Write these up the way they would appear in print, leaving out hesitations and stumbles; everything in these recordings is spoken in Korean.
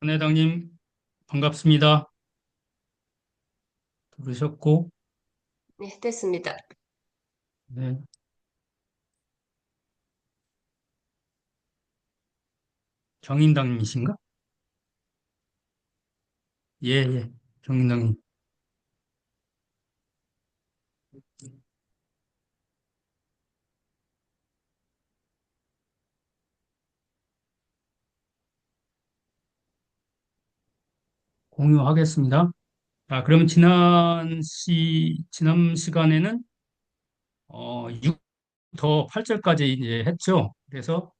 권 회장님, 반갑습니다. 부르셨고, 네, 됐습니다. 네, 정인당이신가? 예, 예, 정인당님. 공유하겠습니다. 그러면 지난 시간에는, 6더 8절까지 이제 했죠. 그래서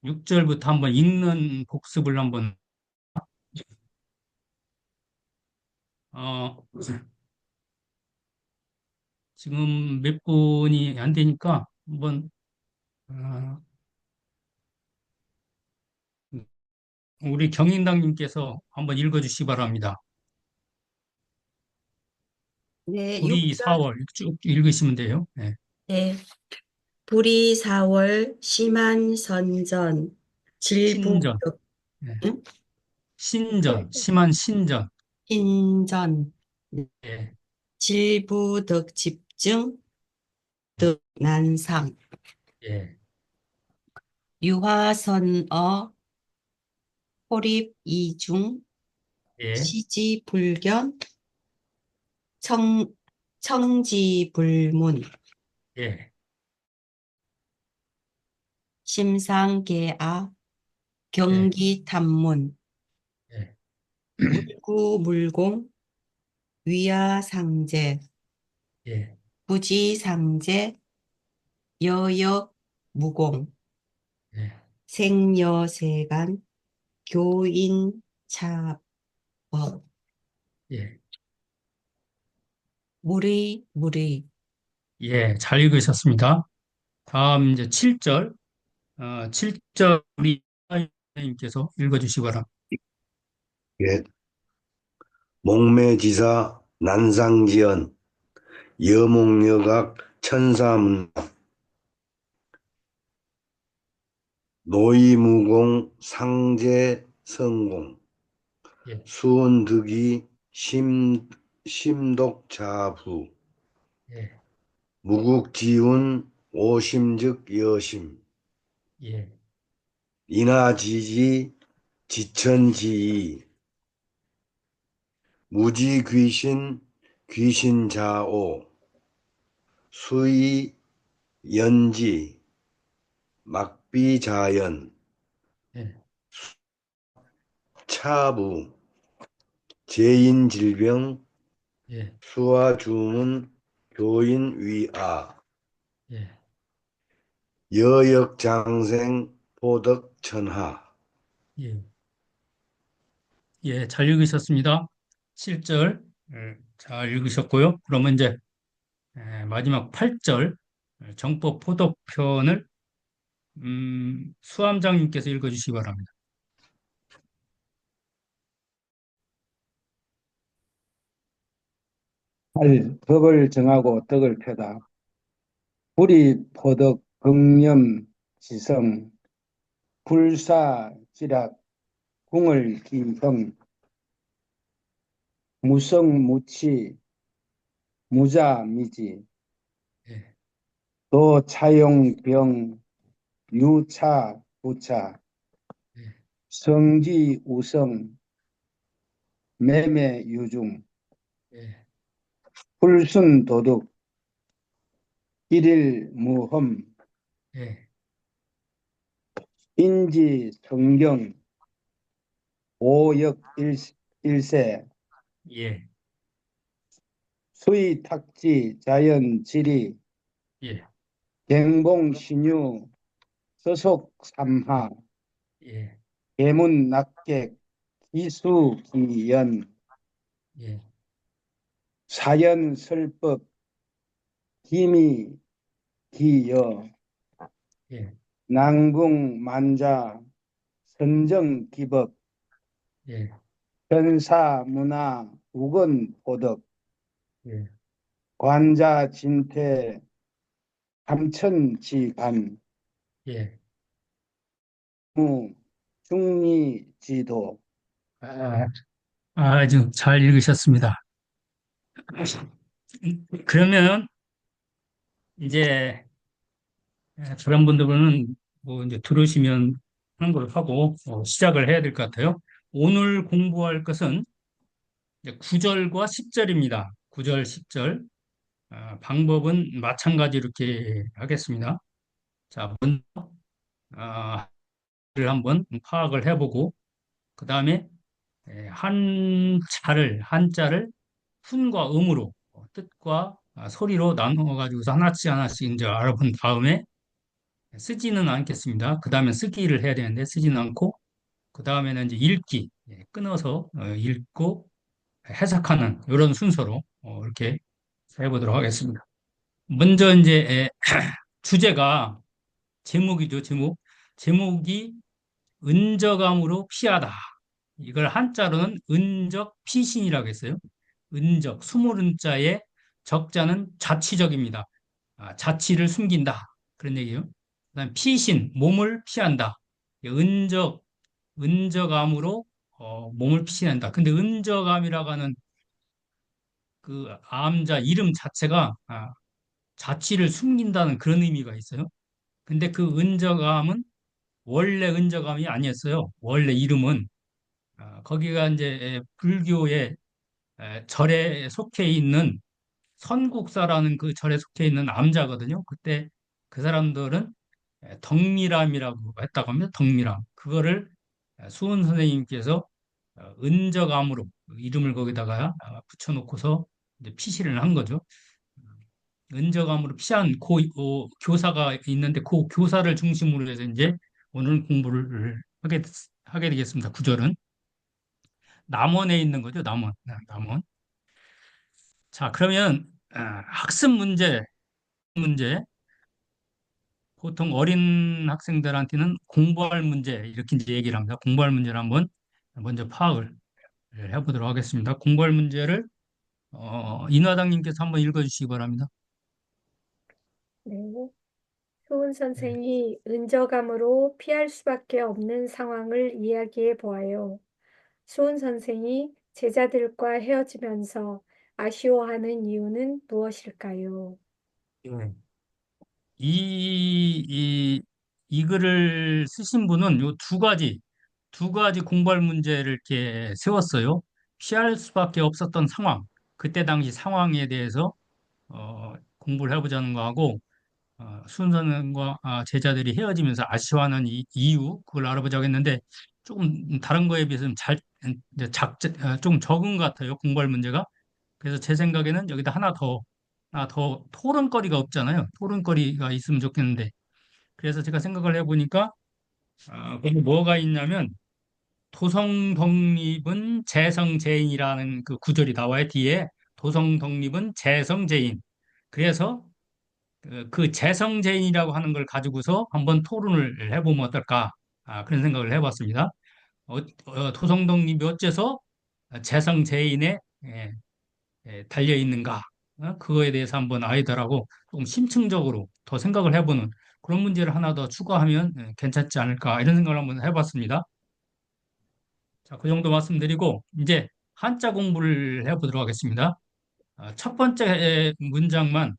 6절부터 한번 읽는 복습을 한번, 어, 지금 몇 분이 안 되니까 한번, 어, 우리 정인당님께서 한번 읽어주시기 바랍니다. 네, 우리 6절. 4월 쭉 읽으시면 돼요. 네. 네, 불이 4월 심한 선전, 신전. 질북득, 네. 응? 신전, 심한 신전. 인전, 예, 질부득 집증, 득 난상, 예, 유화선어, 호립 이중, 예, 시지불견, 청, 청지불문, 예, 심상계아, 예, 경기탐문, 예, 물구물공, 위야상제, 예, 부지상제, 여역무공, 예, 생여세간, 교인차법, 예, 무리무리. 예, 잘 읽으셨습니다. 다음 이제 7절, 7절 우리 님께서 읽어주시기 바랍니다. 예, 목매지사 난상지연 여목여각 천사문 노이무공 상제성공 예, 수은득이 심독자부 예, 무국지운 오심즉 여심 예, 인하지지 지천지이 무지귀신 귀신자오 수의연지 막비자연 예, 차부 제인질병 예, 수화주문 교인위아 예, 여역장생 포덕천하. 예, 예, 잘 읽으셨습니다. 7절, 잘 읽으셨고요. 그러면 이제 마지막 8절, 정법 포독편을 수함장님께서 읽어주시기 바랍니다. 할 덕을 정하고 덕을 펴다. 불이 포덕 극념 지성 불사지락 궁을 기형 무성무치 무자미지 예, 도차용병 유차 부차 예, 성지우성 매매유중 예, 불순도덕 일일무험 예, 인지성경 오역일세 예, 수의탁지 자연지리 예, 갱봉신유 서속삼하 예, 계문낙객 기수기연 예, 사연설법 기미기여 예, 낭궁만자 선정기법 예, 변사문화 우건보덕 예, 관자진퇴 감천지간 예, 무 중리지도 아, 아주 잘 읽으셨습니다. 그러면 이제 다른 분들은 뭐 이제 들으시면 하는 걸 하고 시작을 해야 될 것 같아요. 오늘 공부할 것은 이제 9절과 10절입니다. 9절, 10절. 방법은 마찬가지 이렇게 하겠습니다. 자, 먼저 를 한번 파악을 해보고 그 다음에 한자를 훈과 음으로 뜻과 소리로 나누어 가지고서 하나씩 하나씩 이제 알아본 다음에 쓰지는 않겠습니다. 그 다음에 쓰기를 해야 되는데 쓰지는 않고 그 다음에는 이제 읽기 끊어서 읽고 해석하는 이런 순서로 이렇게 해보도록 하겠습니다. 먼저 이제 주제가 제목이죠. 제목이 은적함으로 피하다. 이걸 한자로는 은적 피신이라고 했어요. 은적, 숨을 은자에 적자는 자치적입니다. 자치를 숨긴다. 그런 얘기예요. 그다음 피신, 몸을 피한다. 은적암으로 몸을 피신한다. 근데 은적암이라고 하는 그 암자 이름 자체가 자치를 숨긴다는 그런 의미가 있어요. 근데 그 은적암은 원래 은적암이 아니었어요. 원래 이름은 거기가 이제 불교의 절에 속해 있는 선국사라는 그 절에 속해 있는 암자거든요. 그때 그 사람들은 덕미람이라고 했다고 합니다. 덕미람. 그거를 수은 선생님께서 은적암으로 이름을 거기다가 붙여놓고서 이제 피시를 한 거죠. 은적암으로 피한 교사가 있는데 그 교사를 중심으로 해서 이제 오늘 공부를 하게 되겠습니다. 구절은 남원에 있는 거죠. 남원. 남원. 자, 그러면 학습 문제 보통 어린 학생들한테는 공부할 문제 이렇게 이제 얘기를 합니다. 공부할 문제를 한번 먼저 파악을 해보도록 하겠습니다. 공부할 문제를 인화당님께서 한번 읽어주시기 바랍니다. 네. 효은 선생이 은저감으로 피할 수밖에 없는 상황을 이야기해 보아요. 수은 선생이 제자들과 헤어지면서 아쉬워하는 이유는 무엇일까요? 예. 이 글을 쓰신 분은 요 두 가지 공부할 문제를 이렇게 세웠어요. 피할 수밖에 없었던 상황, 그때 당시 상황에 대해서 공부를 해보자는 거하고 순선과 제자들이 헤어지면서 아쉬워하는 이유 그걸 알아보자고 했는데 조금 다른 거에 비해서는 이제 좀 적은 것 같아요. 공부할 문제가. 그래서 제 생각에는 여기다 하나 더 토론거리가 없잖아요. 토론거리가 있으면 좋겠는데 그래서 제가 생각을 해보니까 거기 뭐가 있냐면 도성독립은 재성재인이라는 그 구절이 나와요. 뒤에 도성독립은 재성재인. 그래서 그 재성제인이라고 하는 걸 가지고서 한번 토론을 해보면 어떨까? 그런 생각을 해봤습니다. 토성독립이 어째서 재성제인에 달려 있는가? 그거에 대해서 한번 아이들하고 조금 심층적으로 더 생각을 해보는 그런 문제를 하나 더 추가하면 괜찮지 않을까? 이런 생각을 한번 해봤습니다. 자, 그 정도 말씀드리고 이제 한자 공부를 해보도록 하겠습니다. 첫 번째 문장만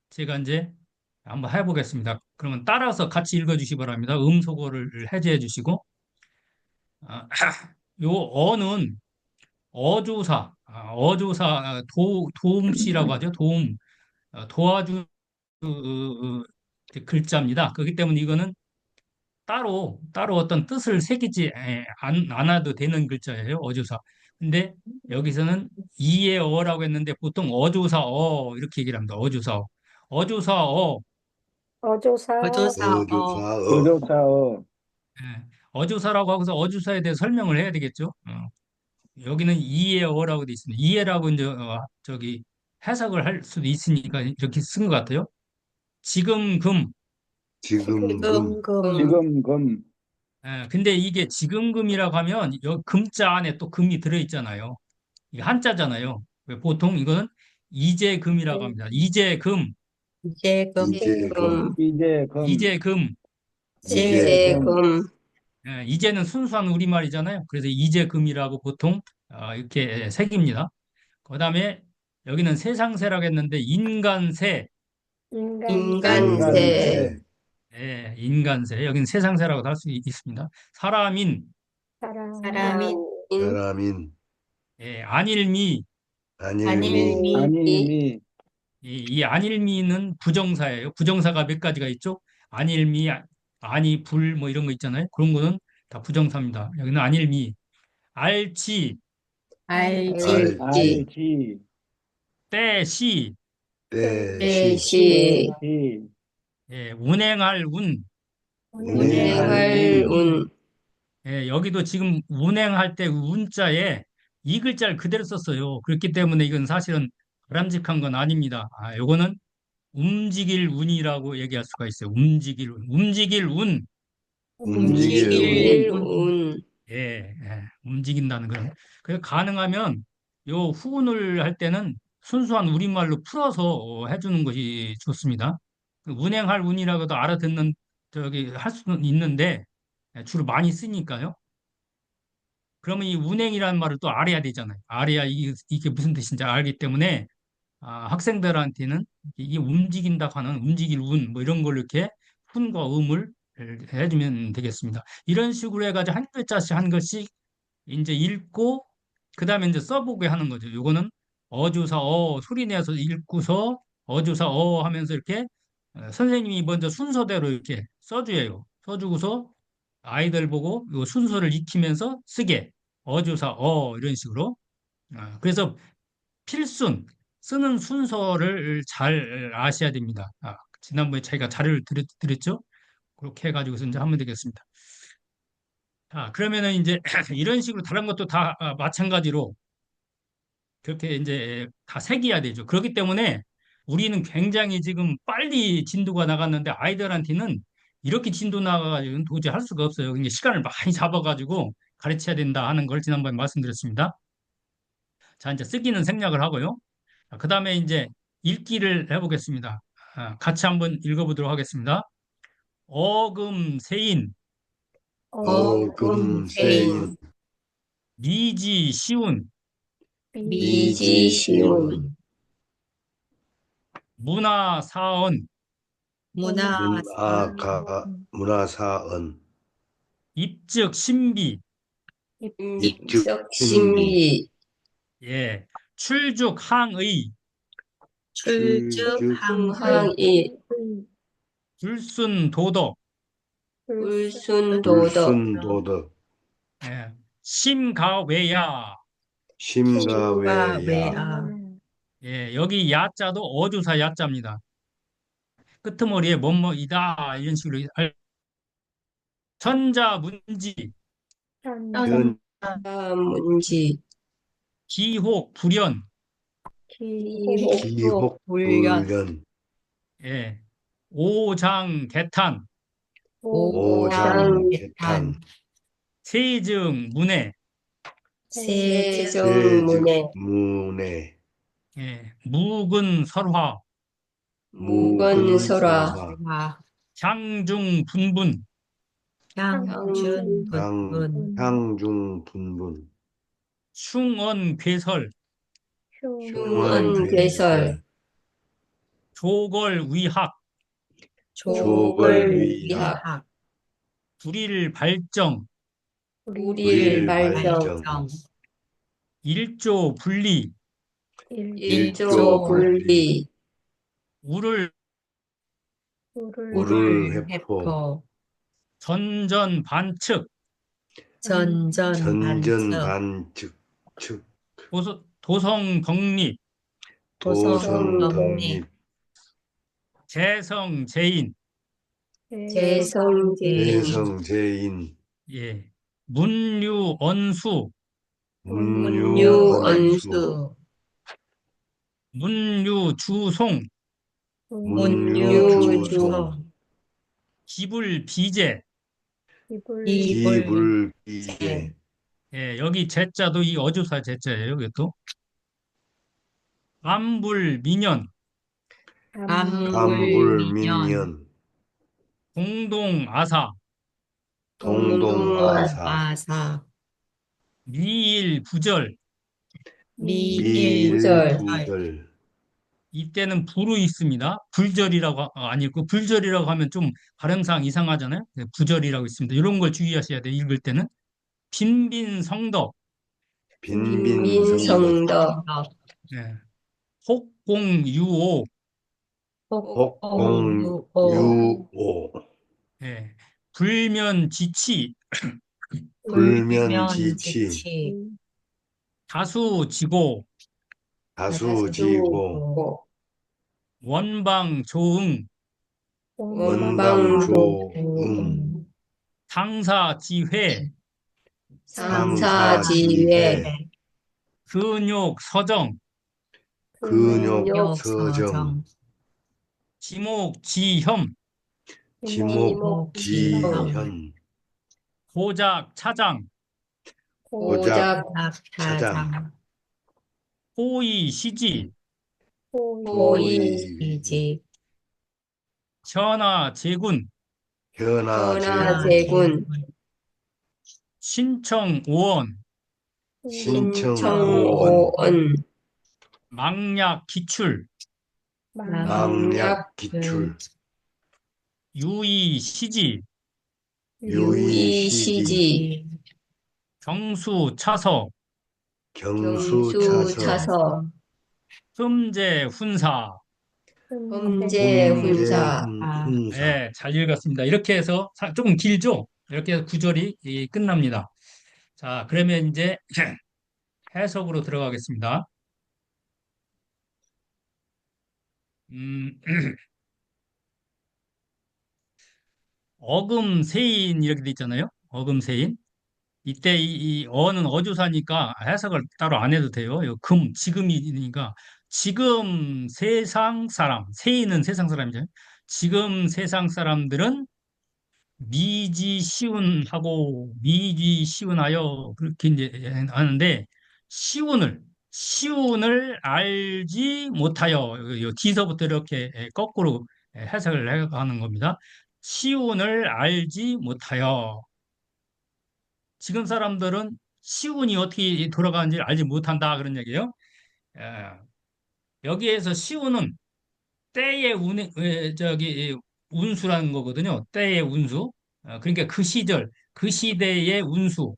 제가 이제 한번 해보겠습니다. 그러면 따라서 같이 읽어주시기 바랍니다. 음소거를 해제해 주시고, 요 어는 어조사, 도움씨라고 하죠. 도와주 글자입니다. 그렇기 때문에 이거는 따로 어떤 뜻을 새기지 않아도 되는 글자예요. 어조사. 근데 여기서는 이의 어라고 했는데 보통 어조사 이렇게 얘기를 합니다. 어조사 어조사 어조사, 어조사 의료사의 예, 어조사라고 하고서 어조사에 대해 설명을 해야 되겠죠. 여기는 이해어라고 돼 있습니다. 이해라고 이제 저기 해석을 할 수도 있으니까 이렇게 쓴 것 같아요. 지금 금. 지금금 지금금 지금 금 근데 이게 지금 금이라고 하면 여 금자 안에 또 금이 들어 있잖아요. 이게 한자잖아요. 보통 이거는 이제 금이라고 합니다. 이제 금, 이재금 이재금 이제 금 이제 금. 이재금 이재금 이제는 순수한 우리말이잖아요. 그래서 이제금이라고 보통 이렇게 새깁니다. 그다음에 여기는 세상새라고 했는데 인간새, 인간새, 인간새, 인간새, 인간새. 여기는 세상새라고도 할 수 있습니다. 사람인, 사람인, 사람인, 안일미. 안일미, 안일미, 이 안일미는 부정사예요. 부정사가 몇 가지가 있죠? 안일미, 아니, 불, 뭐 이런 거 있잖아요. 그런 거는 다 부정사입니다. 여기는 안일미, 알치, 알지, 알지, 알지, 때시, 때시, 대시, 운행할 운. 운행할 운, 여기도 지금 운행할 때 운자에 이 글자를 그대로 썼어요. 그렇기 때문에 이건 사실은 바람직한 건 아닙니다. 요거는 움직일 운이라고 얘기할 수가 있어요. 움직일 운. 움직일 운. 움직일 운, 움직일 운, 움직인다는 거예요. 그래서 가능하면 요 후운을 할 때는 순수한 우리말로 풀어서 해주는 것이 좋습니다. 운행할 운이라고도 알아듣는 저기 할 수는 있는데 주로 많이 쓰니까요. 그러면 이 운행이라는 말을 또 알아야 되잖아요. 알아야 이게 무슨 뜻인지 알기 때문에 학생들한테는 이게 움직인다고 하는 움직일 운 뭐 이런 걸 이렇게 훈과 음을 해주면 되겠습니다. 이런 식으로 해가지고 한 글자씩 한 글씩 이제 읽고 그다음에 이제 써보게 하는 거죠. 요거는 어주사 소리 내서 읽고서 어주사 하면서 이렇게 선생님이 먼저 순서대로 이렇게 써줘요. 써주고서 아이들 보고 요 순서를 익히면서 쓰게 어주사 이런 식으로. 그래서 필순 쓰는 순서를 잘 아셔야 됩니다. 지난번에 저희가 자료를 드렸죠? 그렇게 해가지고서 이제 하면 되겠습니다. 그러면은 이제 이런 식으로 다른 것도 다 마찬가지로 그렇게 이제 다 새겨야 되죠. 그렇기 때문에 우리는 굉장히 지금 빨리 진도가 나갔는데 아이들한테는 이렇게 진도 나가가지고 도저히 할 수가 없어요. 그러니까 시간을 많이 잡아가지고 가르쳐야 된다 하는 걸 지난번에 말씀드렸습니다. 자, 이제 쓰기는 생략을 하고요. 그 다음에 이제 읽기를 해보겠습니다. 같이 한번 읽어보도록 하겠습니다. 어금새인, 어금새인, 미지, 미지시운, 미지시운, 문화사언, 문화사언, 입즉신비, 입즉신비, 예, 출죽항의, 출죽항의, 불순도덕, 불순도덕, 예, 심가외야, 심가외야, 외아, 여기 야자도 어조사 야자입니다. 끄트머리에 뭐뭐이다 이런 식으로 전자문지, 문지, 기혹, 불연, 기혹불련, 오장개탄, 오장개탄, 세증문해, 세직문해, 묵은설화, 묵은설화, 향중분분, 향준분분, 향중분분, 흉언괴설, 흉언괴설, 조걸위학, 조걸위학, 불일발정, 불일발정, 일조분리, 일조분리, 우를 우를회포, 전전반측, 전전반측, 도성덕립, 도성덕립, 재성재인, 대성제인, 문류언수, 문유언수, 문류주송, 문유주송, 기불비제, 기불비제, 여기 제자도 이 어조사 제자예요. 이것도 암불민연, 암불민연, 감불민연, 공동아사, 동동아사, 아사, 미일부절. 미일부절, 미일부절, 이때는 불이 있습니다. 불절이라고 아니고 불절이라고 하면 좀 발음상 이상하잖아요. 네, 부절이라고 있습니다. 이런 걸 주의하셔야 돼요. 읽을 때는 빈빈성덕, 빈빈성덕, 네, 혹공유오, 혹공유오, 혹공유오, 네, 불면지치, 불면지치, 다수지고, 다수지고, 다수지고, 원방조응, 원방조응, 상사지회, 상사지회, 근욕서정, 근욕서정, 지목지혐, 지목지현, 고작차장, 고작차장, 호의시지, 호의이지, 현아제군, 현아제군, 신청오원, 신청오원, 신청오원, 망약기출, 망약기출, 유의시지, 유의시지, 경수차서, 경수차서, 경수차서, 흠제훈사. hum제훈사, 훈제훈사, 네, 잘 읽었습니다. 이렇게 해서 조금 길죠? 이렇게 해서 구절이 끝납니다. 자, 그러면 이제 해석으로 들어가겠습니다. 음, 어금세인 이렇게 돼 있잖아요. 어금세인. 이때 이 어는 어조사니까 해석을 따로 안 해도 돼요. 요 지금이니까 지금 세상 사람, 세인은 세상 사람이죠. 지금 세상 사람들은 미지시운하고 미지시운하여 그렇게 이제 하는데 시운을 알지 못하여 요 뒤서부터 이렇게 거꾸로 해석을 하는 겁니다. 시운을 알지 못하여 지금 사람들은 시운이 어떻게 돌아가는지 알지 못한다 그런 얘기예요. 예, 여기에서 시운은 때의 운수라는 거거든요. 때의 운수. 그러니까 그 시절, 그 시대의 운수,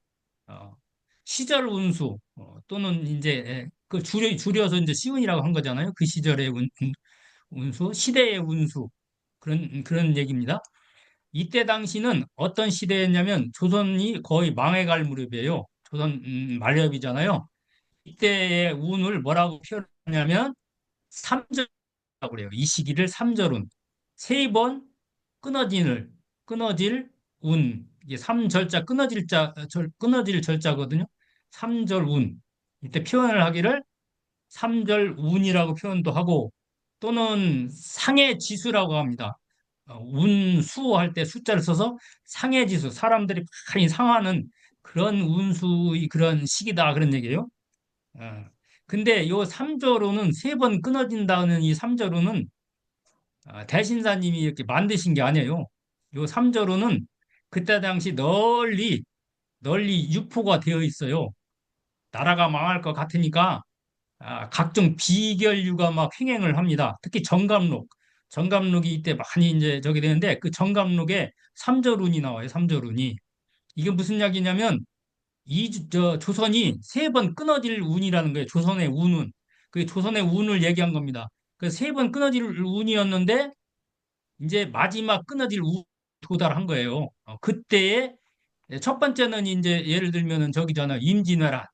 어, 시절 운수 또는 이제 그 줄여서 이제 시운이라고 한 거잖아요. 그 시절의 운수, 시대의 운수 그런 얘기입니다. 이때 당시는 어떤 시대였냐면 조선이 거의 망해갈 무렵이에요. 조선 말렵이잖아요. 이때의 운을 뭐라고 표현하냐면 삼절이라고 그래요. 이 시기를 삼절운. 세 번 끊어질 운. 이게 삼절자 끊어질 절자거든요. 삼절운. 이때 표현을 하기를 삼절운이라고 표현도 하고 또는 상해지수라고 합니다. 운수할 때 숫자를 써서 상해지수, 사람들이 많이 상하는 그런 운수의 그런 시기다 그런 얘기예요. 어. 근데 요 삼절호는 세 번 끊어진다는 이 삼절호는 대신사님이 이렇게 만드신 게 아니에요. 요 삼절호는 그때 당시 널리 유포가 되어 있어요. 나라가 망할 것 같으니까 각종 비결류가 막 횡행을 합니다. 특히 정감록이 이때 많이 이제 저기 되는데 그 정감록에 삼절운이 나와요. 삼절운이. 이게 무슨 이야기냐면 조선이 세 번 끊어질 운이라는 거예요. 조선의 운은. 그 조선의 운을 얘기한 겁니다. 그 세 번 끊어질 운이었는데 이제 마지막 끊어질 운 도달한 거예요. 그때에 첫 번째는 이제 예를 들면은 저기잖아요. 임진왜란.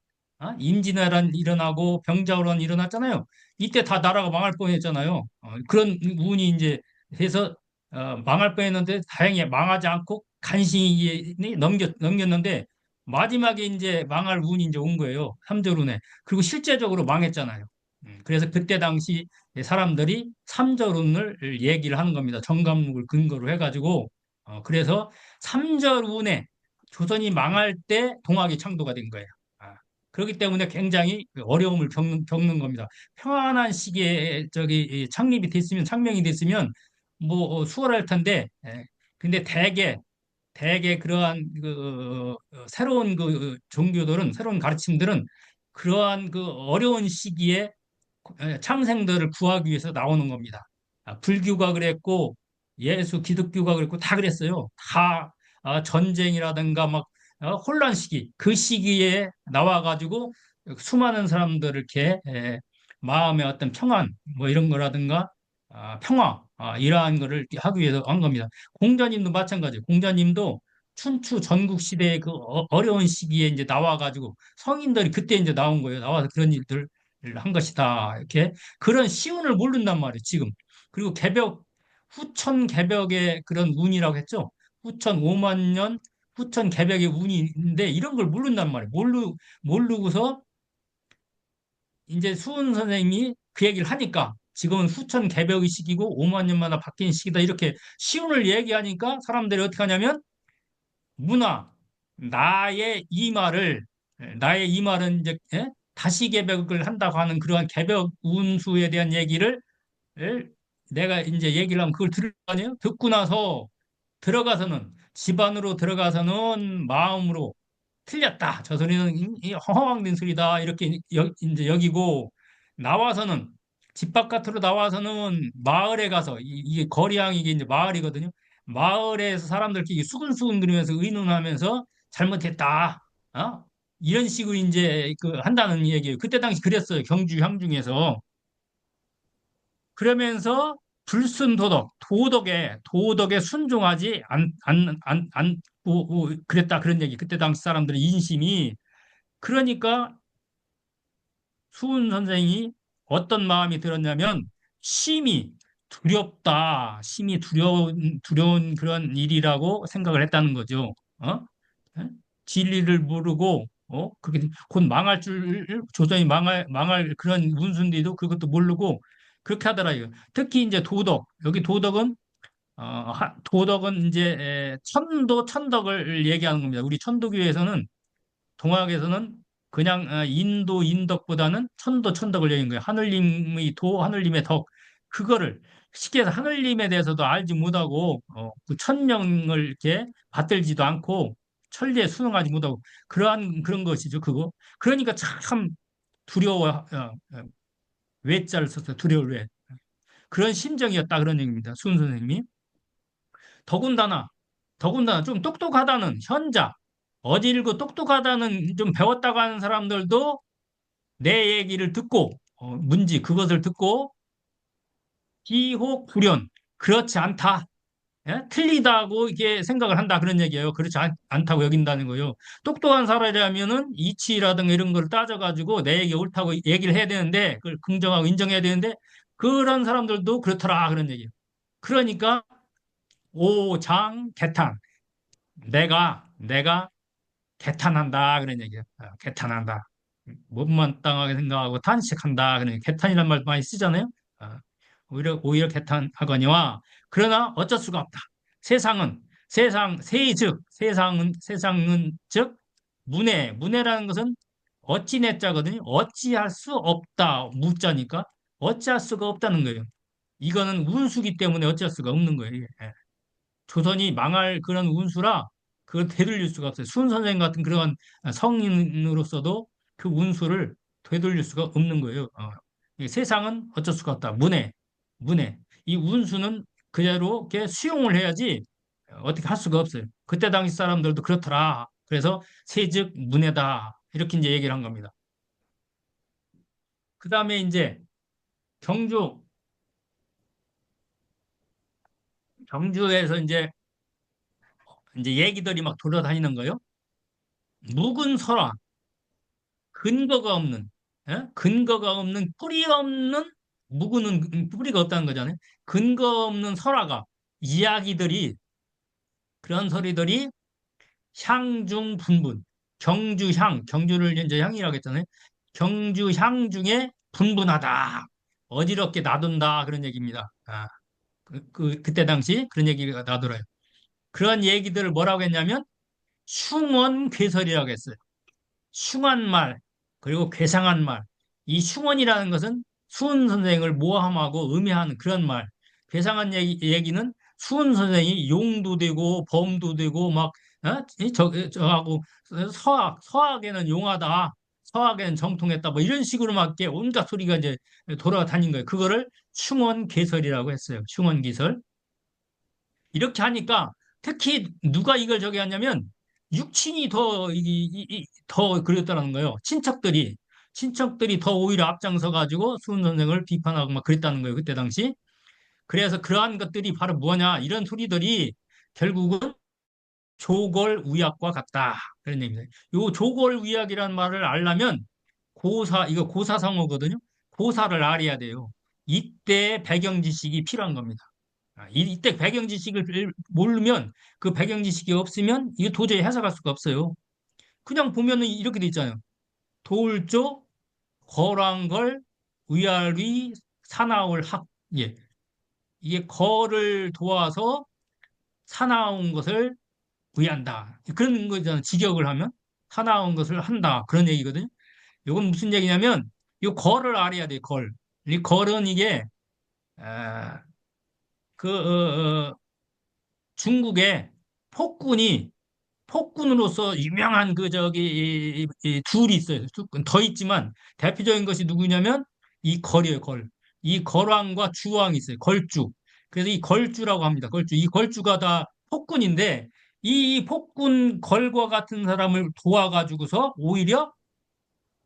임진왜란 일어나고 병자호란 일어났잖아요. 이때 다 나라가 망할 뻔했잖아요. 그런 운이 이제 해서 망할 뻔했는데 다행히 망하지 않고 간신히 넘겼는데 마지막에 이제 망할 운이 이제 온 거예요. 삼절운에. 그리고 실제적으로 망했잖아요. 그래서 그때 당시 사람들이 삼절운을 얘기를 하는 겁니다. 정감록을 근거로 해가지고 그래서 삼절운에 조선이 망할 때 동학이 창도가 된 거예요. 그렇기 때문에 굉장히 어려움을 겪는 겁니다. 평안한 시기에 창립이 됐으면 창명이 됐으면 뭐 수월할 텐데 근데 대개 그러한 새로운 종교들은 새로운 가르침들은 그러한 어려운 시기에 참생들을 구하기 위해서 나오는 겁니다. 불교가 그랬고 예수 기독교가 그랬고 다 그랬어요. 다 전쟁이라든가 막 혼란 시기 그 시기에 나와가지고 수많은 사람들을 이렇게 마음의 어떤 평안 뭐 이런 거라든가 평화 이러한 거를 하기 위해서 한 겁니다. 공자님도 마찬가지예요. 공자님도 춘추 전국 시대의 그 어려운 시기에 이제 나와가지고 성인들이 그때 이제 나온 거예요. 나와서 그런 일들 한 것이다. 이렇게 그런 시운을 모른단 말이에요, 지금. 그리고 후천 개벽의 그런 운이라고 했죠. 후천 5만 년, 후천 개벽의 운인데 이런 걸 모른단 말이에요. 모르고서 이제 수은 선생님이 그 얘기를 하니까 지금은 후천 개벽의 시기고 5만 년마다 바뀌는 시기다. 이렇게 시운을 얘기하니까 사람들이 어떻게 하냐면 문화, 나의 이 말은 이제 다시 개벽을 한다고 하는 그러한 개벽 운수에 대한 얘기를 내가 이제 얘기를 하면 그걸 들을 거 아니에요? 듣고 나서 들어가서는 집 안으로 들어가서는 마음으로 틀렸다. 저 소리는 이 허황된 소리다. 이렇게 이제 여기고 나와서는 집 바깥으로 나와서는 마을에 가서 이게 거리항 이게 이제 마을이거든요. 마을에서 사람들끼리 수근수근거리면서 의논하면서 잘못했다. 이런 식으로 이제 한다는 얘기예요. 그때 당시 그랬어요. 경주 향중에서. 그러면서 도덕에 순종하지 않고 그랬다 그런 얘기. 그때 당시 사람들의 인심이 그러니까 수은 선생이 어떤 마음이 들었냐면 심히 두려운 그런 일이라고 생각을 했다는 거죠. 어? 예? 진리를 모르고 그렇게 곧 조선이 망할 그런 운수인데도 그것도 모르고 그렇게 하더라고요. 특히 이제 여기 도덕은 이제 천덕을 얘기하는 겁니다. 우리 천도교에서는 동학에서는 그냥 인덕보다는 천덕을 얘기하는 거예요. 하늘님의 덕. 그거를 쉽게 해서 하늘님에 대해서도 알지 못하고 그 천명을 이렇게 받들지도 않고 천리에 순응하지 못하고 그런 것이죠. 그거. 그러니까 참 두려워. 외자를 써서 두려울 외. 그런 심정이었다 그런 얘기입니다. 수은 선생님이. 더군다나 좀 똑똑하다는 현자 어질고 똑똑하다는 좀 배웠다고 하는 사람들도 내 얘기를 듣고 그것을 듣고 기혹불연 그렇지 않다. 예? 틀리다고 이게 생각을 한다 그런 얘기예요. 그렇지 않다고 여긴다는 거예요. 똑똑한 사람이라면은 이치라든가 이런 걸 따져가지고 내 얘기 옳다고 얘기를 해야 되는데 그걸 긍정하고 인정해야 되는데 그런 사람들도 그렇더라 그런 얘기예요. 그러니까 오장개탄 내가 개탄한다 그런 얘기예요. 개탄한다. 못마땅하게 생각하고 탄식한다. 그런 개탄이라는 말 많이 쓰잖아요. 어, 오히려 개탄하거니와 그러나 어쩔 수가 없다. 세상은 즉 문해라는 것은 어찌내자거든요. 어찌할 수 없다. 무자니까 어찌할 수가 없다는 거예요. 이거는 운수기 때문에 어찌할 수가 없는 거예요. 이게. 조선이 망할 그런 운수라 그걸 되돌릴 수가 없어요. 순 선생 같은 그런 성인으로서도 그 운수를 되돌릴 수가 없는 거예요. 이 세상은 어쩔 수가 없다. 문해. 이 운수는 그대로 이렇게 수용을 해야지 어떻게 할 수가 없어요. 그때 당시 사람들도 그렇더라. 그래서 세즉 문해다. 이렇게 이제 얘기를 한 겁니다. 그 다음에 이제 경주, 경주에서 이제 얘기들이 막 돌아다니는 거예요. 묵은 설화, 근거가 없는, 근거가 없는, 뿌리 없는, 묵은 뿌리가 없다는 거잖아요. 근거 없는 설화가, 이야기들이, 그런 소리들이 향중분분, 경주를 이제 향이라고 했잖아요. 경주향 중에 분분하다, 어지럽게 놔둔다, 그런 얘기입니다. 그때 당시 그런 얘기가 나돌아요. 그런 얘기들을 뭐라고 했냐면, 흉언괴설이라고 했어요. 흉한 말, 그리고 괴상한 말. 이 흉언이라는 것은 수은 선생을 모함하고 음해하는 그런 말. 괴상한 얘기는 수은 선생이 용도 되고 범도 되고 막 저하고 서학에는 용하다. 서학에는 정통했다. 뭐 이런 식으로 막 이렇게 온갖 소리가 이제 돌아다닌 거예요. 그거를 흉언개설이라고 했어요. 흉언개설. 이렇게 하니까 특히 누가 이걸 저기 하냐면 육친이 더 그랬다는 거예요. 친척들이 더 오히려 앞장서 가지고 수은 선생을 비판하고 막 그랬다는 거예요. 그때 당시. 그래서 그러한 것들이 바로 뭐냐 이런 소리들이 결국은 조골우약과 같다 그런 얘기입니다. 요 조골우약이라는 말을 알려면 이거 고사성어거든요. 고사를 알아야 돼요. 이때 배경 지식이 필요한 겁니다. 이때 배경 지식을 모르면 그 배경 지식이 없으면 이거 도저히 해석할 수가 없어요. 그냥 보면은 이렇게 돼 있잖아요. 돌조 거랑걸 위아리 사나울 학 예. 이게 거를 도와서 사나운 것을 구한다. 그런 거잖아요. 직역을 하면 사나운 것을 한다. 그런 얘기거든요. 이건 무슨 얘기냐면 이 거를 알아야 돼. 걸. 이 걸은 이게 아, 그 중국의 폭군이 폭군으로서 유명한 그 저기 이 둘이 있어요. 더 있지만 대표적인 것이 누구냐면 이 걸이에요. 걸. 이 걸왕과 주왕이 있어요. 걸주. 그래서 이 걸주라고 합니다. 걸주. 이 걸주가 다 폭군인데 이 폭군 걸과 같은 사람을 도와가지고서 오히려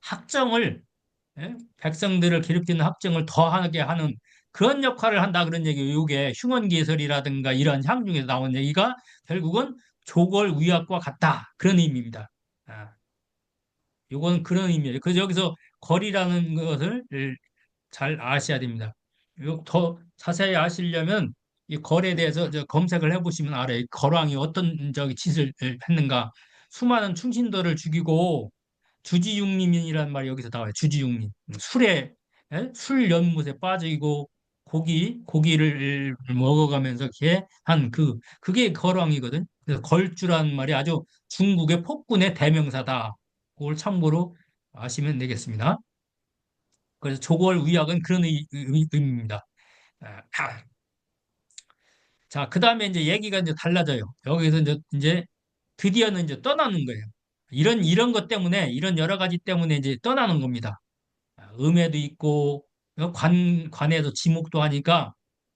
학정을 백성들을 괴롭히는 학정을 더하게 하는 그런 역할을 한다 그런 얘기예요. 이게 흉언개설이라든가 이런 향중에서 나온 얘기가 결국은 조걸위약과 같다 그런 의미입니다. 아, 요건 그런 의미예요. 그래서 여기서 거리라는 것을 잘 아셔야 됩니다. 더 자세히 아시려면 이 걸에 대해서 검색을 해보시면 알아요. 걸왕이 어떤 저기 짓을 했는가. 수많은 충신도를 죽이고 주지육림이라는 말이 여기서 나와요. 주지육림. 술 연못에 빠지고 고기를 먹어가면서 이렇게 한 그게 걸왕이거든. 그래서 걸주라는 말이 아주 중국의 폭군의 대명사다. 그걸 참고로 아시면 되겠습니다. 그래서 조골위약은 그런 의미입니다. 아, 자, 그 다음에 이제 얘기가 이제 달라져요. 여기서 이제 드디어는 이제 떠나는 거예요. 이런 것 때문에, 이런 여러 가지 때문에 이제 떠나는 겁니다. 음해도 있고, 관에도 지목도 하니까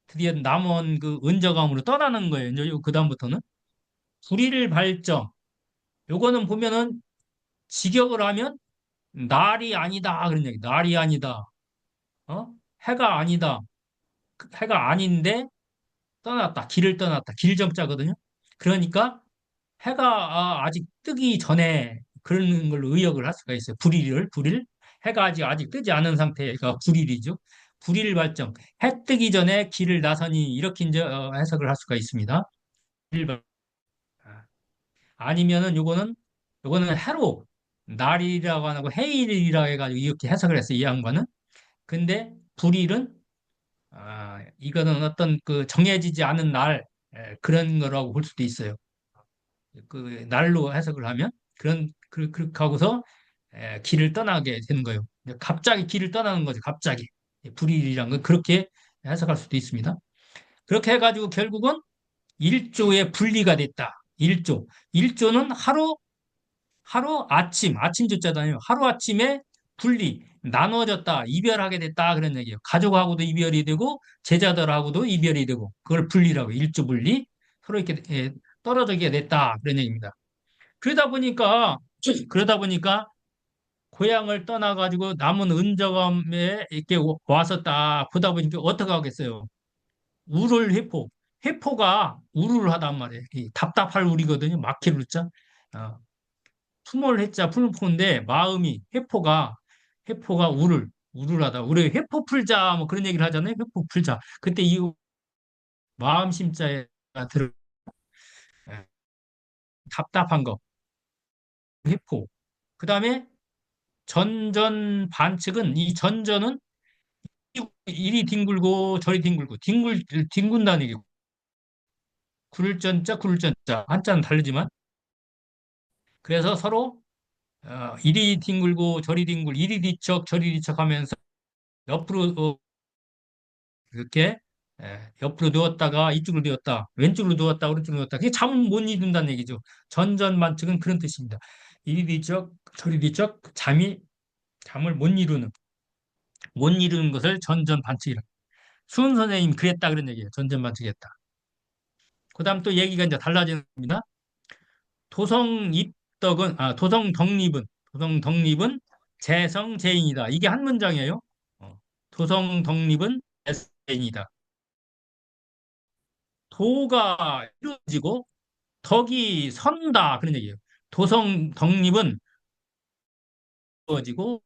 드디어 남원 그 은저감으로 떠나는 거예요. 이제 그다음부터는. 불의를 발정. 요거는 보면은 직역을 하면 날이 아니다. 그런 얘기. 날이 아니다. 어? 해가 아니다. 해가 아닌데 떠났다. 길을 떠났다. 길정자거든요. 그러니까 해가 아직 뜨기 전에 그런 걸로 의역을 할 수가 있어요. 불일. 해가 아직 뜨지 않은 상태가 불일이죠. 불일 발정. 해 뜨기 전에 길을 나서니 이렇게 이제 해석을 할 수가 있습니다. 아, 아니면은 요거는 해로 날이라고 하고 해일이라고 해가지고 이렇게 해석을 했어요. 이 양반은. 근데 불일은 이거는 어떤 그 정해지지 않은 날 그런 거라고 볼 수도 있어요. 그 날로 해석을 하면 그렇게 하고서 길을 떠나게 되는 거예요. 갑자기 길을 떠나는 거죠. 갑자기 불일이란 건 그렇게 해석할 수도 있습니다. 그렇게 해가지고 결국은 일조의 분리가 됐다. 일조는 하루 아침 조자잖아요. 하루 아침에 나눠졌다, 이별하게 됐다 그런 얘기예요. 가족하고도 이별이 되고 제자들하고도 이별이 되고 그걸 분리라고 일조 분리 서로 이렇게 떨어지게 됐다 그런 얘기입니다. 그러다 보니까 고향을 떠나가지고 남은 은저감에 이렇게 와서 딱 보다 보니까 어떻게 하겠어요? 회포가 우르르 하단 말이에요. 이 답답할 우리거든요. 막힐 우자. 어, 품을 해자 풀포인데 마음이 회포가 우르르하다. 우리 회포 풀자 뭐 그런 얘기를 하잖아요. 회포 풀자. 그때 이 마음 심자에 들어 예, 답답한 거 회포. 그다음에 전전 반측은 이 전전은 이리 뒹굴고 저리 뒹군다는 얘기고 굴전자 한자는 다르지만 그래서 서로 이리 뒹굴고 저리 뒹굴 이리 뒤척 저리 뒤척 하면서 옆으로 이렇게 옆으로 누웠다가 이쪽으로 누웠다, 왼쪽으로 누웠다, 오른쪽으로 누웠다. 그게 잠을 못 이룬다는 얘기죠. 전전반측은 그런 뜻입니다. 이리 뒤척, 저리 뒤척, 잠을 못 이루는 것을 전전반측이라. 수은 선생님 그랬다 그런 얘기예요. 전전반측했다. 그다음 또 얘기가 이제 달라집니다. 도성덕립은 재성재인이다. 이게 한 문장이에요. 도성덕립은 재성재인이다. 도가 이루어지고 덕이 선다 그런 얘기예요. 도성덕립은 이루어지고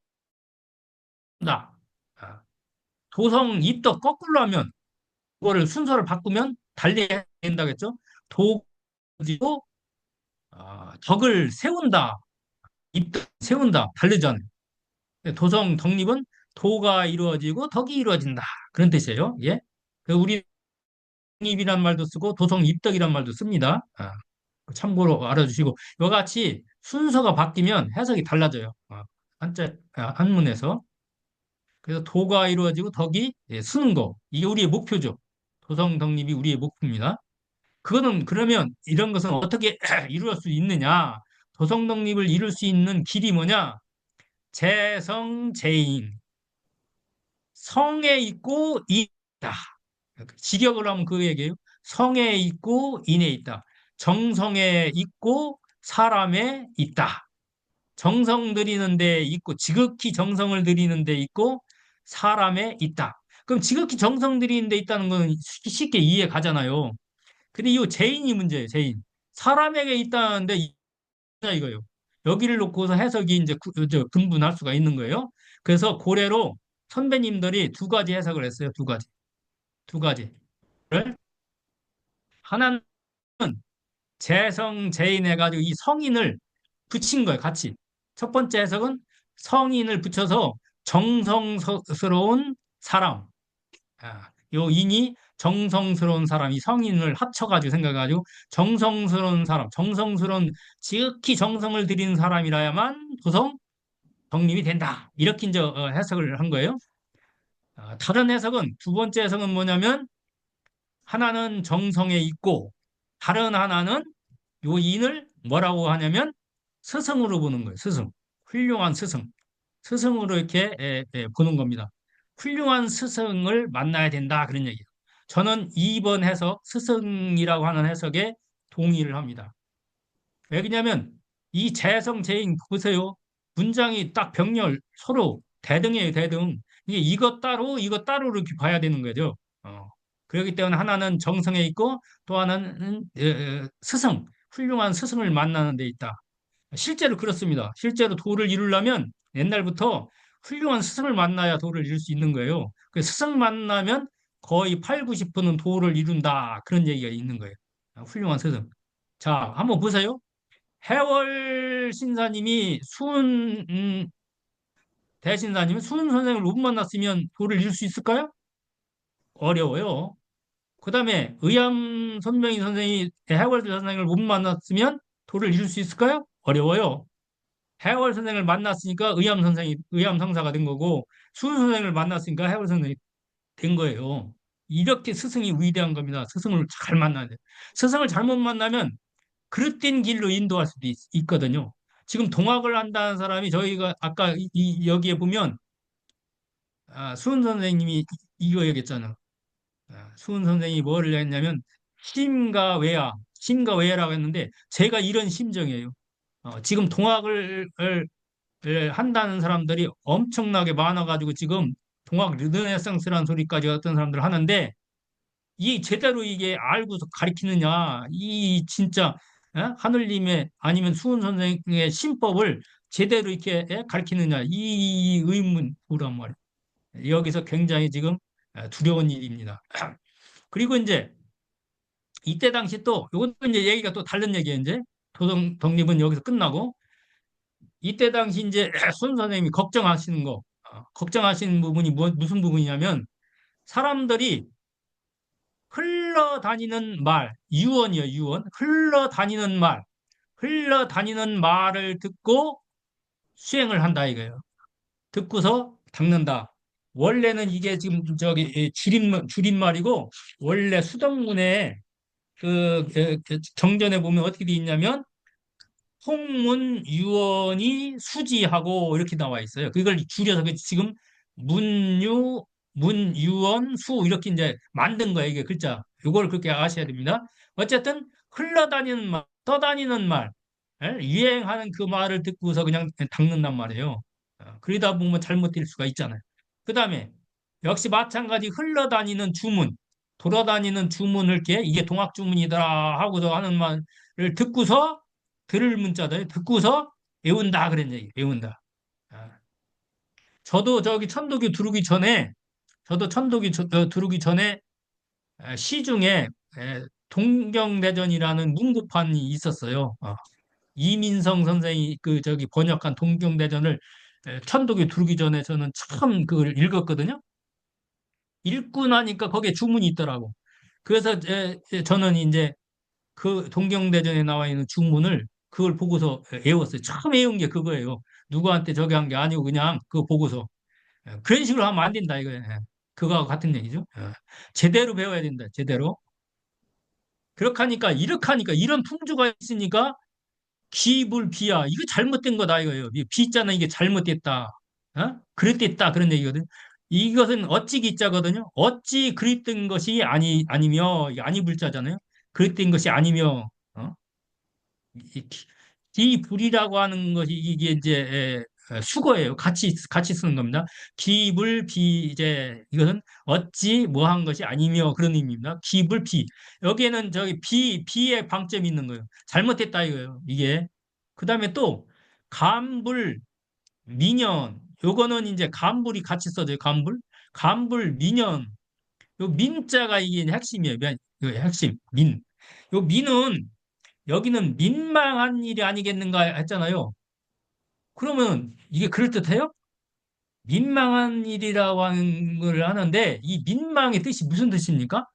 선다. 아, 도성입덕 거꾸로 하면 그거를 순서를 바꾸면 달리 해야 된다겠죠? 도지고 덕을 세운다. 입덕 세운다. 다르잖아요. 도성 덕립은 도가 이루어지고 덕이 이루어진다. 그런 뜻이에요. 예. 우리 독립이란 말도 쓰고 도성 입덕이란 말도 씁니다. 참고로 알아주시고 이와 같이 순서가 바뀌면 해석이 달라져요. 한문에서. 그래서 도가 이루어지고 덕이 쓰는 거. 이게 우리의 목표죠. 도성 덕립이 우리의 목표입니다. 그거는 그러면 이런 것은 어떻게 이룰 수 있느냐? 도성 덕립을 이룰 수 있는 길이 뭐냐? 재성재인. 성에 있고 있다. 직역을 하면 그 얘기예요. 성에 있고 인에 있다. 정성에 있고 사람에 있다. 정성 들이는 데 있고 지극히 정성을 들이는 데 있고 사람에 있다. 그럼 지극히 정성 들이는 데 있다는 건 쉽게 이해 가잖아요. 근데 이 죄인이 문제예요. 죄인. 사람에게 있다는데 이거예요. 여기를 놓고서 해석이 이제 분분할 수가 있는 거예요. 그래서 고래로 선배님들이 두 가지 해석을 했어요. 두 가지. 두 가지. 하나는 재성, 재인 해가지고 이 성인을 붙인 거예요. 같이. 첫 번째 해석은 성인을 붙여서 정성스러운 사람. 요 인이 정성스러운 사람, 이 성인을 합쳐가지고 생각해가지고 정성스러운 사람, 정성스러운 지극히 정성을 들이는 사람이라야만 도성 독립이 된다. 이렇게 이제 해석을 한 거예요. 다른 해석은 두 번째 해석은 뭐냐면 하나는 정성에 있고 다른 하나는 요 인을 뭐라고 하냐면 스승으로 보는 거예요. 스승. 훌륭한 스승. 스승으로 이렇게 보는 겁니다. 훌륭한 스승을 만나야 된다. 그런 얘기예요. 저는 2번 해석, 스승이라고 하는 해석에 동의를 합니다. 왜냐하면 이 재성재인 보세요. 문장이 딱 병렬 서로 대등이에요. 대등. 이게 이것 따로 이렇게 봐야 되는 거죠. 그렇기 때문에 하나는 정성에 있고 또 하나는 스승, 훌륭한 스승을 만나는 데 있다. 실제로 그렇습니다. 실제로 도를 이루려면 옛날부터 훌륭한 스승을 만나야 도를 이룰 수 있는 거예요. 그 스승 만나면 거의 8, 90%는 도를 이룬다. 그런 얘기가 있는 거예요. 훌륭한 스승. 자, 한번 보세요. 해월 신사님이 대신사님은 수은 선생을 못 만났으면 도를 이룰 수 있을까요? 어려워요. 그 다음에 의암 선명이 선생이 해월 선생을 못 만났으면 도를 이룰 수 있을까요? 어려워요. 해월 선생을 만났으니까 의암 성사가 된 거고, 수은 선생을 만났으니까 해월 선생이 된 거예요. 이렇게 스승이 위대한 겁니다. 스승을 잘 만나야 돼요. 스승을 잘못 만나면 그릇된 길로 인도할 수도 있거든요. 지금 동학을 한다는 사람이 저희가 아까 여기에 보면 수은 선생님이 이거 얘기했잖아요. 수은 선생이 뭐를 했냐면 심과 외야라고 했는데 제가 이런 심정이에요. 지금 동학을 한다는 사람들이 엄청나게 많아가지고 지금 동학 르네상스라는 소리까지 어떤 사람들 하는데 이 제대로 이게 알고서 가리키느냐 이 진짜 하늘님의 아니면 수은 선생의 신법을 제대로 이렇게 가리키느냐 이 의문이란 말이에요. 여기서 굉장히 지금 두려운 일입니다. 그리고 이제 이때 당시 또 이것도 이제 얘기가 또 다른 얘기예요. 이제 도성 독립은 여기서 끝나고 이때 당시 이제 손 선생님이 걱정하시는 부분이 무슨 부분이냐면 사람들이 흘러다니는 말, 유언이요, 유언. 흘러다니는 말을 듣고 수행을 한다 이거예요. 듣고서 닦는다. 원래는 이게 지금 저기 줄임말이고 원래 수덕문에 그 경전에 보면 어떻게 돼 있냐면 통문유언이 수지하고 이렇게 나와 있어요. 그걸 줄여서 지금 문유, 문유언, 수 이렇게 이제 만든 거예요. 이게 글자. 이걸 그렇게 아셔야 됩니다. 어쨌든 흘러다니는 말, 떠다니는 말, 유행하는 그 말을 듣고서 그냥 닦는단 말이에요. 그러다 보면 잘못될 수가 있잖아요. 그 다음에 역시 마찬가지 흘러다니는 주문, 돌아다니는 주문을 이렇게 이게 동학주문이더라 하고도 하는 말을 듣고서 들을 문자들 듣고서 외운다 그런 얘기 외운다. 아, 저도 저기 천도교 들어오기 전에 저도 들어오기 전에 시중에 동경대전이라는 문구판이 있었어요. 이민성 선생이 그 저기 번역한 동경대전을 천도교 들어오기 전에 저는 참 그걸 읽었거든요. 읽고 나니까 거기에 주문이 있더라고. 그래서 저는 이제 그 동경대전에 나와 있는 주문을 그걸 보고서 외웠어요. 처음 외운 게 그거예요. 누구한테 저기 한 게 아니고 그냥 그거 보고서. 그런 식으로 하면 안 된다 이거예요. 그거하고 같은 얘기죠. 제대로 배워야 된다. 제대로. 그렇게 하니까 이렇게 하니까 이런 풍조가 있으니까 기불비야. 이거 잘못된 거다 이거예요. 이 비자는 이게 잘못됐다. 그랬댔다 그런 얘기거든. 이것은 어찌 기자거든요. 어찌 그랬던 것이 아니며 이게 아니 불자잖아요. 그랬던 것이 아니며 이 기불이라고 하는 것이 이게 이제 수거예요. 같이 쓰는 겁니다. 기불 비제 이것은 어찌 뭐 한 것이 아니며 그런 의미입니다. 기불 비 여기에는 저기 비의 방점이 있는 거예요. 잘못됐다 이거예요. 이게 그다음에 또 간불 민연 요거는 이제 간불이 같이 써져요. 간불 민연 요 민자가 이게 핵심이에요. 요 핵심 민. 요 민은 여기는 민망한 일이 아니겠는가 했잖아요. 그러면 이게 그럴듯해요? 민망한 일이라고 하는 걸 하는데 이 민망의 뜻이 무슨 뜻입니까?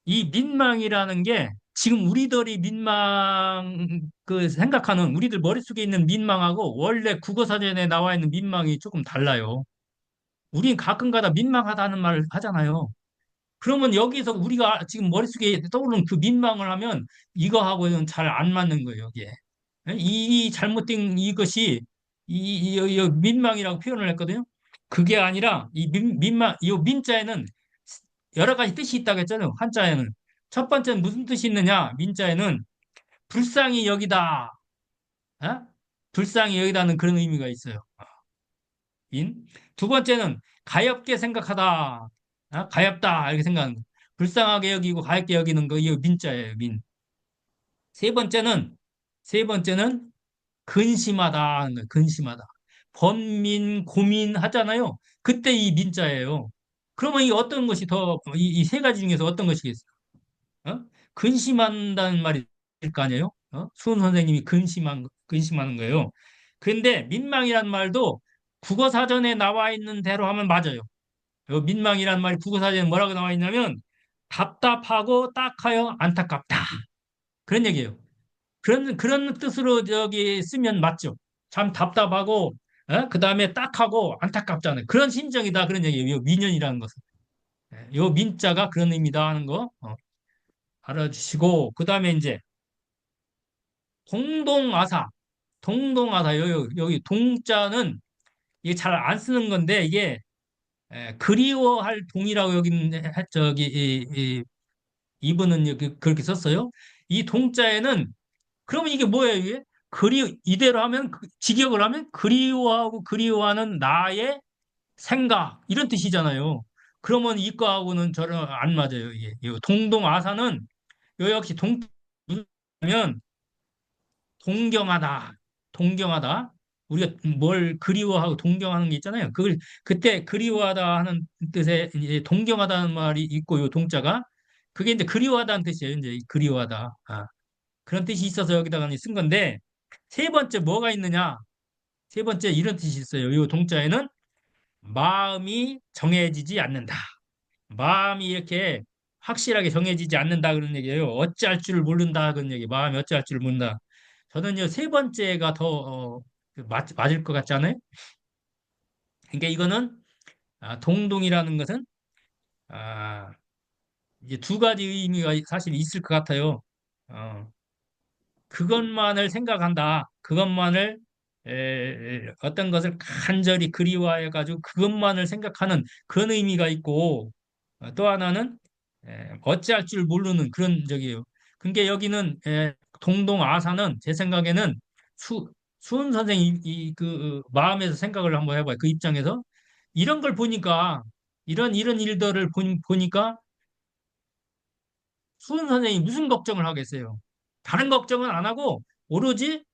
이 민망이라는 게 지금 우리들이 민망 그 생각하는 우리들 머릿속에 있는 민망하고 원래 국어사전에 나와 있는 민망이 조금 달라요. 우린 가끔가다 민망하다는 말을 하잖아요. 그러면 여기서 우리가 지금 머릿속에 떠오르는 그 민망을 하면 이거하고는 잘 안 맞는 거예요, 이게. 이 잘못된 이것이 이 민망이라고 표현을 했거든요. 그게 아니라 이 민망, 이 민자에는 여러 가지 뜻이 있다고 했잖아요. 한자에는. 첫 번째는 무슨 뜻이 있느냐? 민자에는 불쌍히 여기다. 어? 불쌍히 여기다는 그런 의미가 있어요. 민. 두 번째는 가엾게 생각하다. 가엾다. 이렇게 생각하는 거. 불쌍하게 여기고 가엾게 여기는 거, 이 민자예요, 민. 세 번째는, 세 번째는 근심하다 하는 거예요. 근심하다. 번민, 고민 하잖아요. 그때 이 민자예요. 그러면 이 어떤 것이 더, 이 세 가지 중에서 어떤 것이겠어요? 어? 근심한다는 말일 거 아니에요? 수훈 선생님이 근심하는 거예요. 그런데 민망이란 말도 국어사전에 나와 있는 대로 하면 맞아요. 민망이란 말이 국어사전에 뭐라고 나와 있냐면 답답하고 딱하여 안타깝다. 그런 얘기예요. 그런 뜻으로 저기 쓰면 맞죠. 참 답답하고 그 다음에 딱하고 안타깝잖아요. 그런 심정이다 그런 얘기예요. 요 민연이라는 것은. 요 민자가 그런 의미다 하는 거 알아주시고 그 다음에 이제 동동아사 동동아사 여기 동자는 이게 잘 안 쓰는 건데 이게 그리워할 동이라고 여기 저기 이분은 그렇게 썼어요. 이 동자에는 그러면 이게 뭐예요, 이게? 이대로 하면, 직역을 하면, 그리워하고 그리워하는 나의 생각, 이런 뜻이잖아요. 그러면 이거하고는 저는 안 맞아요, 이게. 이 동동아사는, 요 역시 면 동경하다, 동경하다. 우리가 뭘 그리워하고 동경하는 게 있잖아요. 그걸, 그때 그리워하다 하는 뜻에 이제 동경하다는 말이 있고, 요 동자가. 그게 이제 그리워하다는 뜻이에요, 이제 그리워하다. 그런 뜻이 있어서 여기다가 쓴 건데 세 번째 뭐가 있느냐? 세 번째 이런 뜻이 있어요. 이 동자에는 마음이 정해지지 않는다. 마음이 이렇게 확실하게 정해지지 않는다 그런 얘기예요. 어찌할 줄을 모른다 그런 얘기. 마음이 어찌할 줄을 모른다. 저는요 세 번째가 더 맞을 것 같지 않아요? 그러니까 이거는 동동이라는 것은 이제 두 가지 의미가 사실 있을 것 같아요. 어, 그것만을 생각한다. 그것만을 어떤 것을 간절히 그리워해 가지고 그것만을 생각하는 그런 의미가 있고 또 하나는 어찌할 줄 모르는 그런 적이에요. 그러니까 여기는 동동아사는 제 생각에는 수은 선생님 그 마음에서 생각을 한번 해봐요. 그 입장에서 이런 걸 보니까 이런 일들을 보니까 수은 선생님이 무슨 걱정을 하겠어요? 다른 걱정은 안 하고 오로지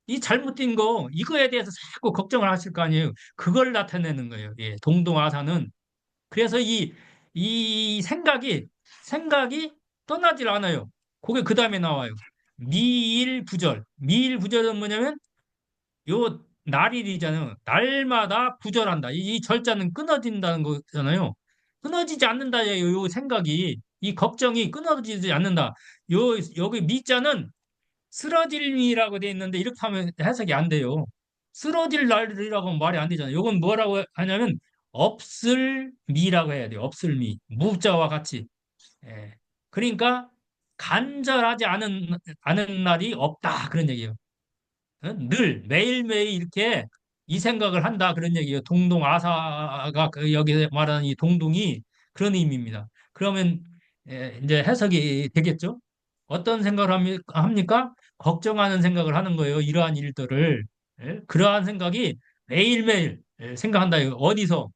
이 잘못된 거 이거에 대해서 자꾸 걱정을 하실 거 아니에요. 그걸 나타내는 거예요. 예, 동동아사는 그래서 이 생각이 떠나질 않아요. 그게 그 다음에 나와요. 미일부절. 미일부절은 뭐냐면 요 날일이잖아요. 날마다 부절한다. 이 절자는 끊어진다는 거잖아요. 끊어지지 않는다. 요 생각이 이 걱정이 끊어지지 않는다. 요 여기 미자는 쓰러질 미라고 돼 있는데 이렇게 하면 해석이 안 돼요. 쓰러질 날이라고 하면 말이 안 되잖아요. 요건 뭐라고 하냐면 없을 미라고 해야 돼요. 없을 미. 무자와 같이. 예. 그러니까 간절하지 않은 날이 없다. 그런 얘기예요. 늘 매일매일 이렇게 이 생각을 한다. 그런 얘기예요. 동동아사가 여기 말하는 이 동동이 그런 의미입니다. 그러면 이제 해석이 되겠죠? 어떤 생각을 합니까? 걱정하는 생각을 하는 거예요. 이러한 일들을. 예? 그러한 생각이 매일매일 생각한다. 이거 어디서?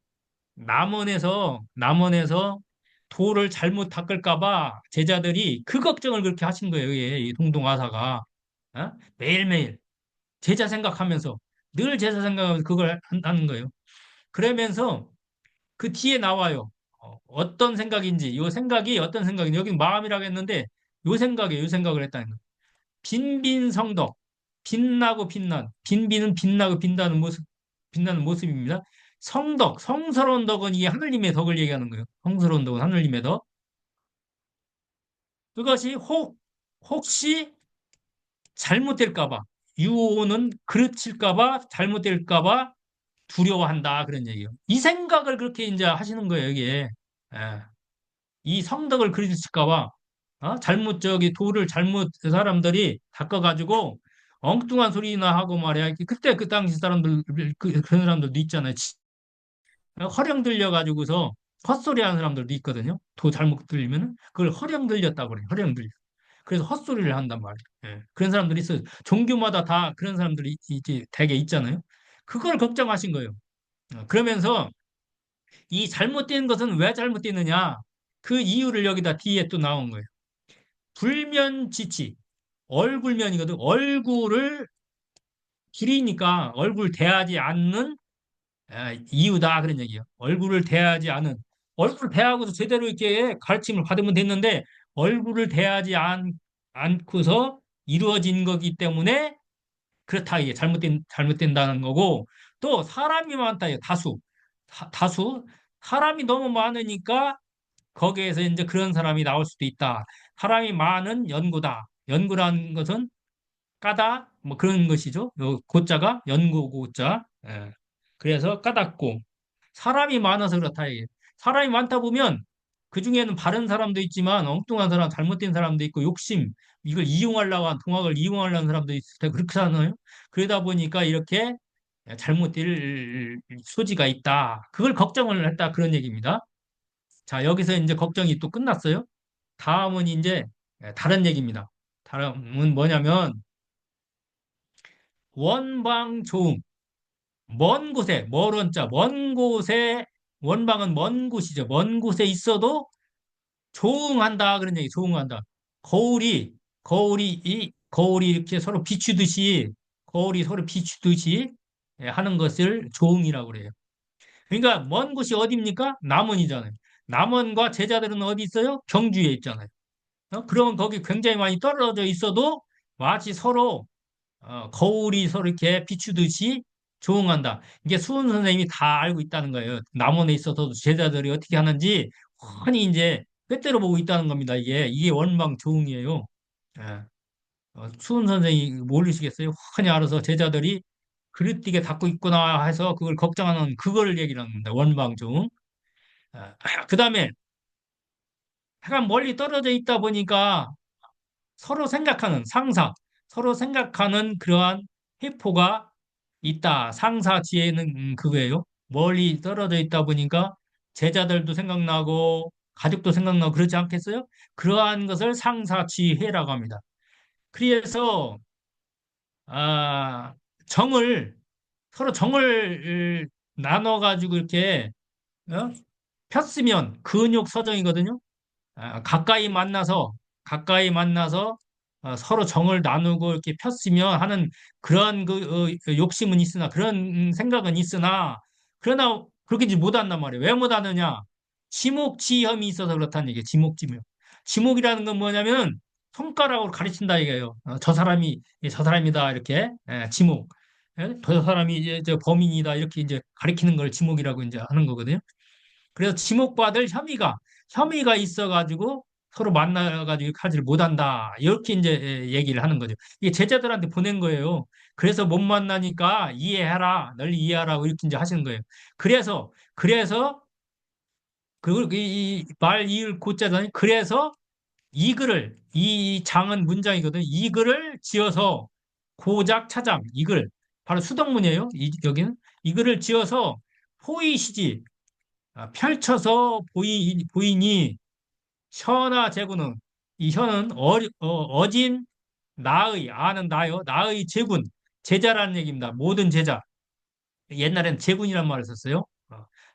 남원에서 도를 잘못 닦을까 봐 제자들이 그 걱정을 그렇게 하신 거예요. 이 동동아사가. 어? 매일매일 제자 생각하면서 늘 제자 생각하면서 그걸 한다는 거예요. 그러면서 그 뒤에 나와요. 어떤 생각인지, 요 생각이 어떤 생각인지, 여기 마음이라고 했는데 요 생각을 했다는 거예요. 빈빈성덕, 빛나고 빛난, 빈빈은 빛나고 빛나는 모습입니다. 성스러운 덕은 이게 하느님의 덕을 얘기하는 거예요. 성스러운 덕은 하느님의 덕. 그것이 혹시 잘못될까 봐, 유오는 그르칠까 봐, 잘못될까 봐 두려워한다. 그런 얘기예요. 이 생각을 그렇게 이제 하시는 거예요, 이게. 예. 이 성덕을 그르칠까 봐, 저기 돌을 잘못 사람들이 닦아가지고 엉뚱한 소리나 하고 말이야. 그때 그 당시 사람들, 그런 사람들도 있잖아요. 허령 들려가지고서 헛소리 하는 사람들도 있거든요. 도 잘못 들리면은 그걸 허령 들렸다고 그래요. 허령 들려. 그래서 헛소리를 한단 말이에요. 예. 그런 사람들이 있어요. 종교마다 다 그런 사람들이 이제 되게 있잖아요. 그걸 걱정하신 거예요. 그러면서 이 잘못된 것은 왜 잘못됐느냐? 그 이유를 여기다 뒤에 또 나온 거예요. 불면지치. 얼굴면이거든. 얼굴을 길이니까 얼굴 대하지 않는 이유다 그런 얘기예요. 얼굴을 대하지 않은 얼굴을 대하고서 제대로 이렇게 가르침을 받으면 됐는데 얼굴을 대하지 않고서 이루어진 거기 때문에 그렇다 이게 잘못된다는 거고 또 사람이 많다 이거 다수 사람이 너무 많으니까 거기에서 이제 그런 사람이 나올 수도 있다. 사람이 많은 연구다. 연구라는 것은 까다 뭐 그런 것이죠. 요 고자가 연고고자. 예. 그래서 까닭고 사람이 많아서 그렇다 이게. 사람이 많다 보면 그 중에는 바른 사람도 있지만 엉뚱한 사람, 잘못된 사람도 있고 욕심 이걸 이용하려고 한 동학을 이용하려는 사람도 있을 때 그렇게 하잖아요. 그러다 보니까 이렇게 잘못될 소지가 있다. 그걸 걱정을 했다 그런 얘기입니다. 자, 여기서 이제 걱정이 또 끝났어요. 다음은 이제 다른 얘기입니다. 다음은 뭐냐면 원방조음. 먼 곳에 멀은 자, 먼 곳에 원방은 먼 곳이죠. 먼 곳에 있어도 조응한다 그런 얘기. 조응한다. 거울이 거울이 이렇게 서로 비추듯이 거울이 서로 비추듯이 하는 것을 조응이라고 그래요. 그러니까 먼 곳이 어디입니까? 남원이잖아요. 남원과 제자들은 어디 있어요? 경주에 있잖아요. 그러면 거기 굉장히 많이 떨어져 있어도 마치 서로 거울이 서로 이렇게 비추듯이 조응한다. 이게 수은 선생님이 다 알고 있다는 거예요. 남원에 있어서도 제자들이 어떻게 하는지 훤히 이제 꿰때려 보고 있다는 겁니다. 이게 원망 조응이에요. 예. 수은 선생이 모르시겠어요? 훤히 알아서 제자들이 그릇되게 닦고 있구나 해서 그걸 걱정하는 그걸 얘기를 합니다. 원망 조응. 그 다음에 해가 멀리 떨어져 있다 보니까 서로 생각하는 상사, 서로 생각하는 그러한 회포가 있다. 상사 뒤에는 그거예요. 멀리 떨어져 있다 보니까 제자들도 생각나고 가족도 생각나고 그러지 않겠어요? 그러한 것을 상사취해라고 합니다. 그래서 아, 정을 서로 정을 나눠 가지고 이렇게 어? 폈으면 근육서정이거든요. 가까이 만나서 서로 정을 나누고 이렇게 폈으면 하는 그런 욕심은 있으나 그런 생각은 있으나 그러나 그렇게 이제 못한단 말이에요. 왜 못하느냐? 지목지혐이 있어서 그렇다는 얘기예요. 지목지혐. 지목이라는 건 뭐냐면 손가락으로 가르친다 이거예요. 저 사람이 저 사람이다 이렇게 지목. 저 사람이 이제 저 범인이다 이렇게 이제 가리키는 걸 지목이라고 이제 하는 거거든요. 그래서 지목받을 혐의가 있어가지고 서로 만나가지고 이렇게 하지를 못한다. 이렇게 이제 얘기를 하는 거죠. 이게 제자들한테 보낸 거예요. 그래서 못 만나니까 이해해라. 널리 이해하라고 이렇게 이제 하시는 거예요. 그래서 그말 이을 고자잖아요. 그래서 이 글을 이 장은 문장이거든. 이 글을 지어서 고작 차장 이 글 바로 수덕문이에요. 여기는 이 글을 지어서 포이시지 펼쳐서 보이니 혀나 제군은 이 혀는 어진 나의 아는 나요 나의 제군 제자라는 얘기입니다. 모든 제자 옛날엔 제군이란 말을 썼어요.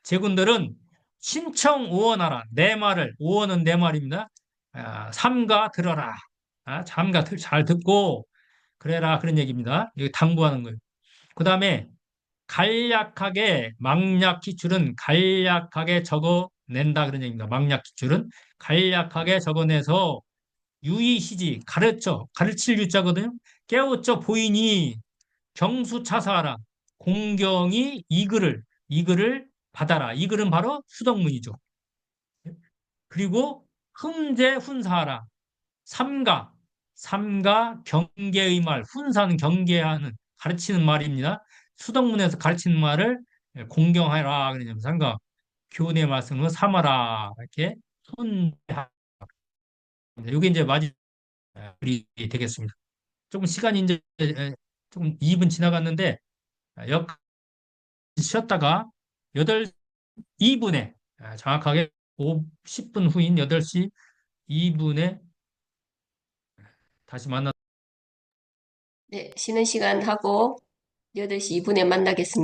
제군들은 신청 오원하라 내 말을 오원은 내 말입니다. 삼가 들어라. 삼가 잘 듣고 그래라 그런 얘기입니다. 이거 당부하는 거예요. 그 다음에 간략하게 망략 기출은 간략하게 적어낸다 그런 얘기입니다. 망략 기출은 간략하게 적어내서 유의시지 가르칠 유자거든요. 깨우쳐 보이니 경수차사하라 공경이 이 글을 받아라. 이 글은 바로 수덕문이죠. 그리고 흠제 훈사하라 삼가 경계의 말 훈사는 경계하는 가르치는 말입니다. 수덕문에서 가르치는 말을 공경하라 그러냐면 삼가 교훈의 말씀을 삼아라 이렇게 훈하다. 이게 이제 마지막 글이 되겠습니다. 조금 시간이 이제 조금 2분 지나갔는데 역 쉬었다가 2분에 정확하게 10분 후인 8시 2분에 다시 만나 네, 쉬는 시간 하고 8시 2분에 만나겠습니다.